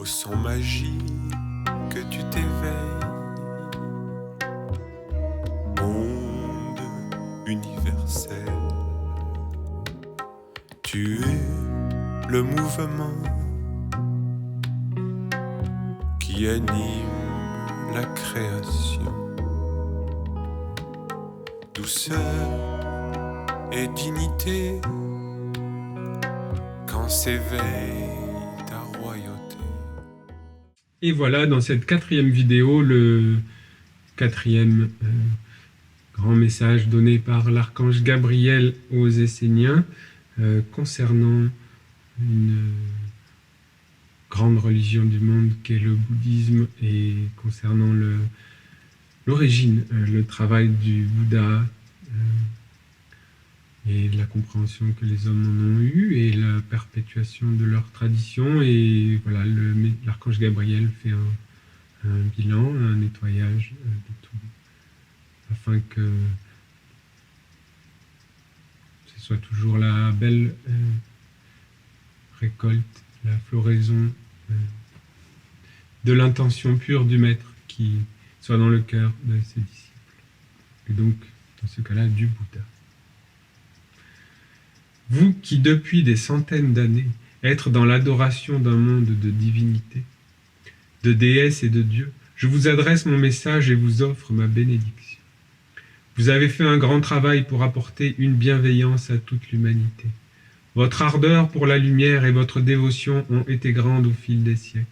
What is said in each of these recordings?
au son magique que tu t'éveilles. Monde universel, tu es le mouvement qui anime la création. Douceur et dignité quand s'éveille ta royauté. Et voilà, dans cette quatrième vidéo, le quatrième grand message donné par l'archange Gabriel aux Esséniens concernant une grande religion du monde qu'est le bouddhisme et concernant l'origine, le travail du Bouddha et la compréhension que les hommes en ont eue et la perpétuation de leur tradition. Et voilà, l'archange Gabriel fait un bilan, un nettoyage de tout, afin que ce soit toujours la belle récolte, la floraison de l'intention pure du maître qui soit dans le cœur de ses disciples. Et donc, dans ce cas-là, du Bouddha. Vous qui, depuis des centaines d'années, êtes dans l'adoration d'un monde de divinité, de déesses et de dieux, je vous adresse mon message et vous offre ma bénédiction. Vous avez fait un grand travail pour apporter une bienveillance à toute l'humanité. Votre ardeur pour la lumière et votre dévotion ont été grandes au fil des siècles.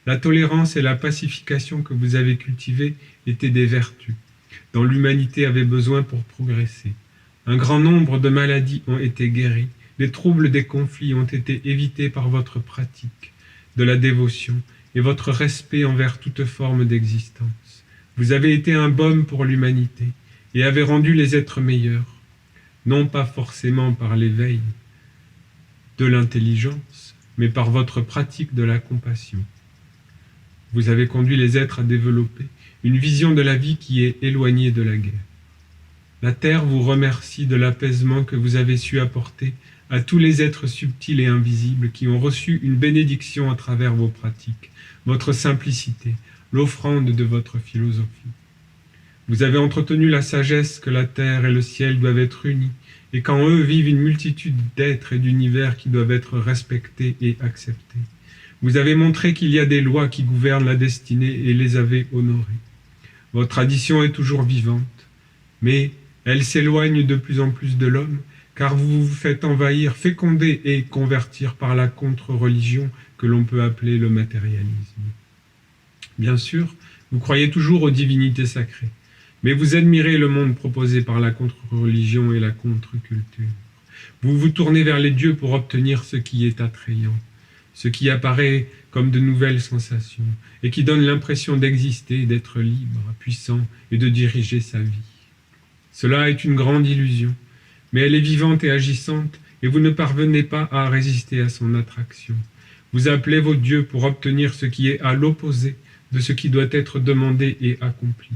La tolérance et la pacification que vous avez cultivées étaient des vertus, dont l'humanité avait besoin pour progresser. Un grand nombre de maladies ont été guéries, les troubles des conflits ont été évités par votre pratique de la dévotion et votre respect envers toute forme d'existence. Vous avez été un baume pour l'humanité et avez rendu les êtres meilleurs, non pas forcément par l'éveil de l'intelligence, mais par votre pratique de la compassion. Vous avez conduit les êtres à développer une vision de la vie qui est éloignée de la guerre. La terre vous remercie de l'apaisement que vous avez su apporter à tous les êtres subtils et invisibles qui ont reçu une bénédiction à travers vos pratiques, votre simplicité, l'offrande de votre philosophie. Vous avez entretenu la sagesse que la terre et le ciel doivent être unis, et qu'en eux vivent une multitude d'êtres et d'univers qui doivent être respectés et acceptés. Vous avez montré qu'il y a des lois qui gouvernent la destinée et les avez honorées. Votre tradition est toujours vivante, mais elle s'éloigne de plus en plus de l'homme, car vous vous faites envahir, féconder et convertir par la contre-religion que l'on peut appeler le matérialisme. Bien sûr, vous croyez toujours aux divinités sacrées, mais vous admirez le monde proposé par la contre-religion et la contre-culture. Vous vous tournez vers les dieux pour obtenir ce qui est attrayant, ce qui apparaît comme de nouvelles sensations et qui donne l'impression d'exister, d'être libre, puissant et de diriger sa vie. Cela est une grande illusion, mais elle est vivante et agissante et vous ne parvenez pas à résister à son attraction. Vous appelez vos dieux pour obtenir ce qui est à l'opposé de ce qui doit être demandé et accompli.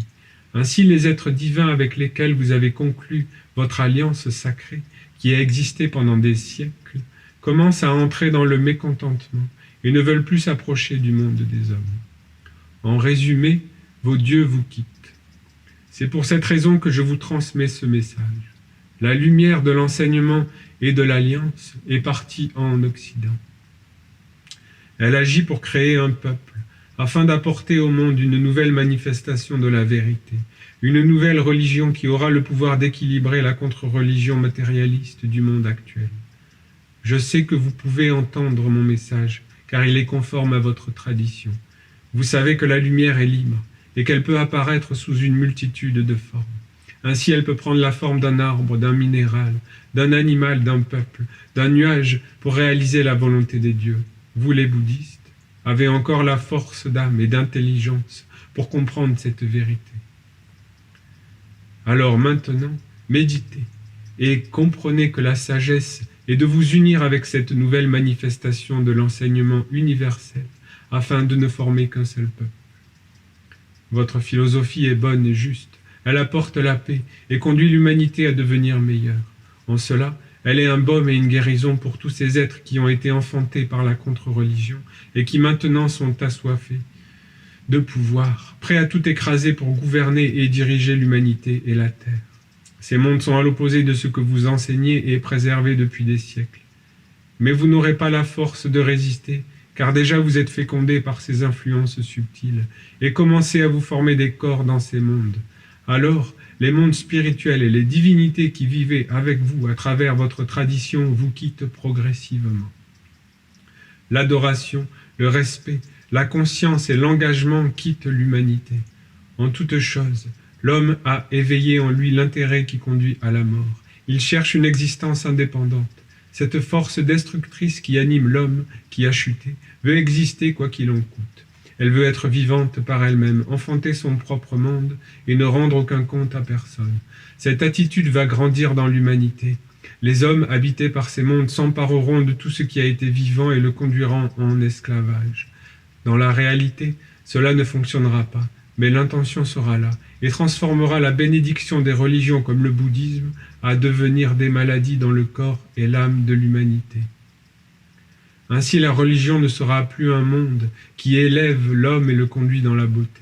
Ainsi, les êtres divins avec lesquels vous avez conclu votre alliance sacrée, qui a existé pendant des siècles, commencent à entrer dans le mécontentement et ne veulent plus s'approcher du monde des hommes. En résumé, vos dieux vous quittent. C'est pour cette raison que je vous transmets ce message. La lumière de l'enseignement et de l'alliance est partie en Occident. Elle agit pour créer un peuple, afin d'apporter au monde une nouvelle manifestation de la vérité, une nouvelle religion qui aura le pouvoir d'équilibrer la contre-religion matérialiste du monde actuel. Je sais que vous pouvez entendre mon message, car il est conforme à votre tradition. Vous savez que la lumière est libre, et qu'elle peut apparaître sous une multitude de formes. Ainsi, elle peut prendre la forme d'un arbre, d'un minéral, d'un animal, d'un peuple, d'un nuage, pour réaliser la volonté des dieux. Vous, les bouddhistes, avez encore la force d'âme et d'intelligence pour comprendre cette vérité. Alors maintenant, méditez et comprenez que la sagesse est de vous unir avec cette nouvelle manifestation de l'enseignement universel afin de ne former qu'un seul peuple. Votre philosophie est bonne et juste, elle apporte la paix et conduit l'humanité à devenir meilleure. En cela, Elle est un baume et une guérison pour tous ces êtres qui ont été enfantés par la contre-religion et qui maintenant sont assoiffés de pouvoir, prêts à tout écraser pour gouverner et diriger l'humanité et la terre. Ces mondes sont à l'opposé de ce que vous enseignez et préservez depuis des siècles. Mais vous n'aurez pas la force de résister, car déjà vous êtes fécondés par ces influences subtiles, et commencez à vous former des corps dans ces mondes. Alors, les mondes spirituels et les divinités qui vivaient avec vous à travers votre tradition vous quittent progressivement. L'adoration, le respect, la conscience et l'engagement quittent l'humanité. En toute chose, l'homme a éveillé en lui l'intérêt qui conduit à la mort. Il cherche une existence indépendante. Cette force destructrice qui anime l'homme, qui a chuté, veut exister quoi qu'il en coûte. Elle veut être vivante par elle-même, enfanter son propre monde et ne rendre aucun compte à personne. Cette attitude va grandir dans l'humanité. Les hommes habités par ces mondes s'empareront de tout ce qui a été vivant et le conduiront en esclavage. Dans la réalité, cela ne fonctionnera pas, mais l'intention sera là et transformera la bénédiction des religions comme le bouddhisme à devenir des maladies dans le corps et l'âme de l'humanité. Ainsi, la religion ne sera plus un monde qui élève l'homme et le conduit dans la beauté.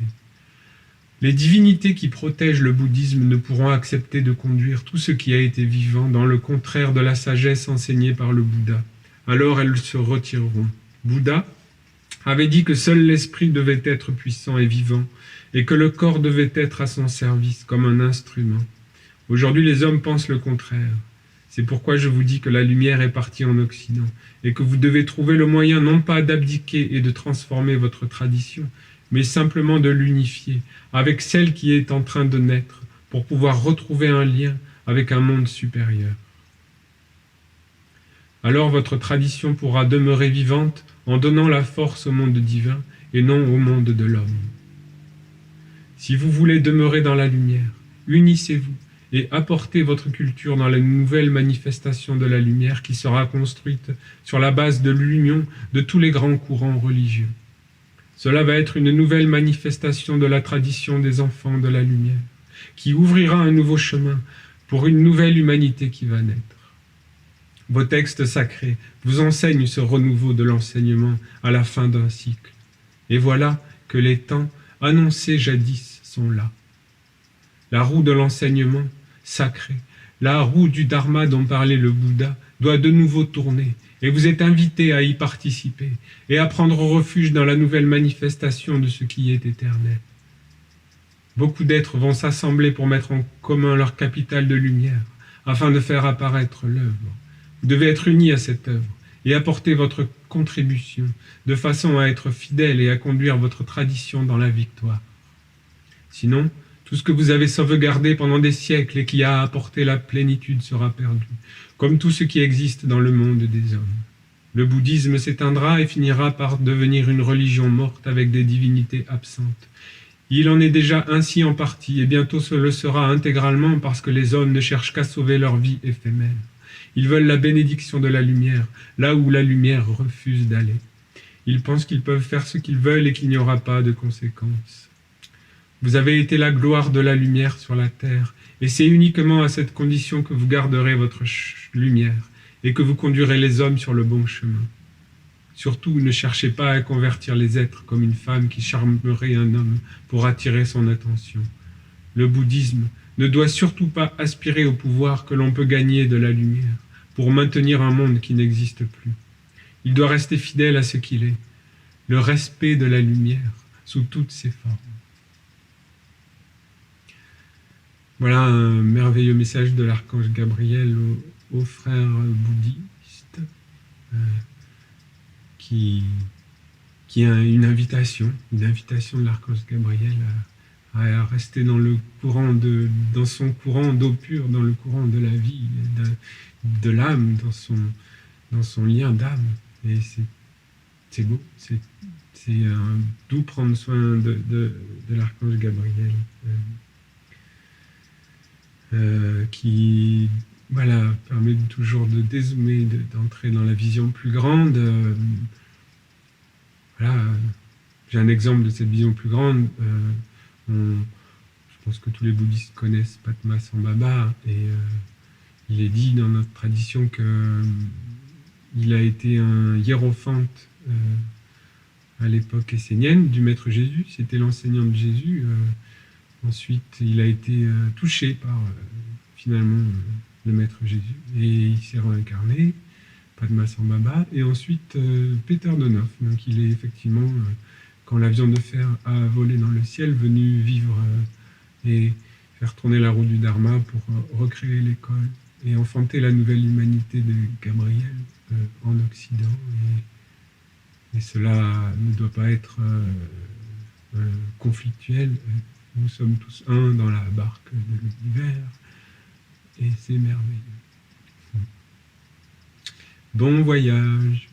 Les divinités qui protègent le bouddhisme ne pourront accepter de conduire tout ce qui a été vivant dans le contraire de la sagesse enseignée par le Bouddha. Alors elles se retireront. Bouddha avait dit que seul l'esprit devait être puissant et vivant, et que le corps devait être à son service comme un instrument. Aujourd'hui, les hommes pensent le contraire. C'est pourquoi je vous dis que la lumière est partie en Occident, et que vous devez trouver le moyen non pas d'abdiquer et de transformer votre tradition, mais simplement de l'unifier avec celle qui est en train de naître, pour pouvoir retrouver un lien avec un monde supérieur. Alors votre tradition pourra demeurer vivante en donnant la force au monde divin et non au monde de l'homme. Si vous voulez demeurer dans la lumière, unissez-vous et apportez votre culture dans la nouvelle manifestation de la lumière qui sera construite sur la base de l'union de tous les grands courants religieux. Cela va être une nouvelle manifestation de la tradition des enfants de la lumière, qui ouvrira un nouveau chemin pour une nouvelle humanité qui va naître. Vos textes sacrés vous enseignent ce renouveau de l'enseignement à la fin d'un cycle. Et voilà que les temps annoncés jadis sont là. La roue de l'enseignement sacré, la roue du dharma dont parlait le Bouddha, doit de nouveau tourner, et vous êtes invités à y participer et à prendre refuge dans la nouvelle manifestation de ce qui est éternel. Beaucoup d'êtres vont s'assembler pour mettre en commun leur capital de lumière, afin de faire apparaître l'œuvre. Vous devez être unis à cette œuvre et apporter votre contribution, de façon à être fidèle et à conduire votre tradition dans la victoire. Sinon, tout ce que vous avez sauvegardé pendant des siècles et qui a apporté la plénitude sera perdu, comme tout ce qui existe dans le monde des hommes. Le bouddhisme s'éteindra et finira par devenir une religion morte avec des divinités absentes. Il en est déjà ainsi en partie, et bientôt ce le sera intégralement parce que les hommes ne cherchent qu'à sauver leur vie éphémère. Ils veulent la bénédiction de la lumière, là où la lumière refuse d'aller. Ils pensent qu'ils peuvent faire ce qu'ils veulent et qu'il n'y aura pas de conséquences. Vous avez été la gloire de la lumière sur la terre, et c'est uniquement à cette condition que vous garderez votre lumière et que vous conduirez les hommes sur le bon chemin. Surtout, ne cherchez pas à convertir les êtres comme une femme qui charmerait un homme pour attirer son attention. Le bouddhisme ne doit surtout pas aspirer au pouvoir que l'on peut gagner de la lumière pour maintenir un monde qui n'existe plus. Il doit rester fidèle à ce qu'il est, le respect de la lumière sous toutes ses formes. Voilà un merveilleux message de l'archange Gabriel aux frères bouddhistes qui a une invitation de l'archange Gabriel à rester dans le courant dans son courant d'eau pure, dans le courant de la vie, de l'âme, dans son lien d'âme. Et c'est beau, c'est un doux prendre soin de l'archange Gabriel. Qui permet toujours de dézoomer, d'entrer dans la vision plus grande. J'ai un exemple de cette vision plus grande. Je pense que tous les bouddhistes connaissent Padmasambhava, et Il est dit dans notre tradition que il a été un hiérophante à l'époque essénienne du Maître Jésus. C'était l'enseignant de Jésus. Ensuite, il a été touché par finalement le Maître Jésus et il s'est réincarné, Padmasambhava, et ensuite Peter de Neuf. Donc il est effectivement, quand l'avion de fer a volé dans le ciel, venu vivre et faire tourner la roue du Dharma pour recréer l'école et enfanter la nouvelle humanité de Gabriel en Occident. Et cela ne doit pas être conflictuel. Nous sommes tous un dans la barque de l'univers et c'est merveilleux. Bon voyage.